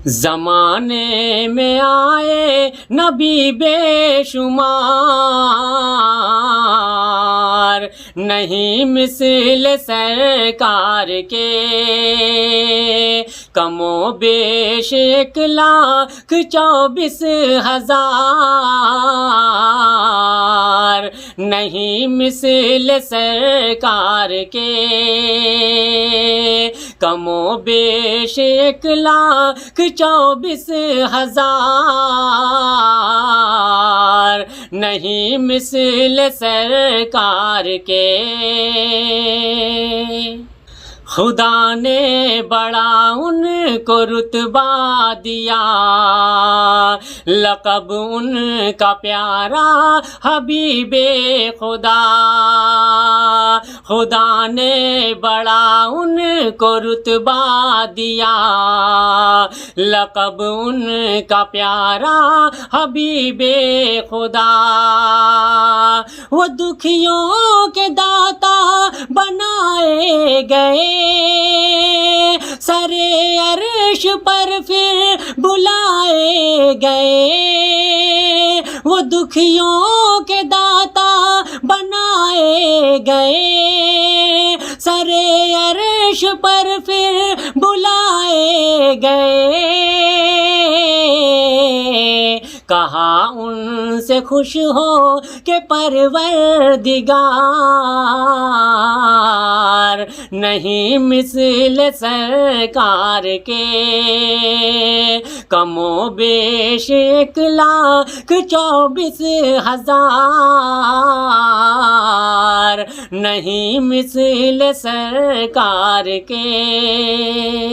زمانے میں آئے نبی بے شمار، نہیں مثل سرکار کے، کم و بیش 1,24,000، نہیں مثل سرکار کے، کم و بیش 1,24,000، نہیں مثل سرکار کے۔ خدا نے بڑا ان کو رتبہ دیا، لقب ان کا پیارا حبیب خدا۔ خدا نے بڑا ان کو رتبہ دیا، لقب ان کا پیارا حبیب خدا۔ وہ دکھیوں کے داتا بنائے گئے، سرے عرش پر پھر بلائے گئے۔ وہ دکھیوں کے داتا بنائے گئے، سرے عرش پر پھر بلائے گئے۔ کہا ان سے خوش ہو کہ پروردگار، نہیں مثل سرکار کے، کم و بیش 1,24,000، نہیں مثل سرکار کے۔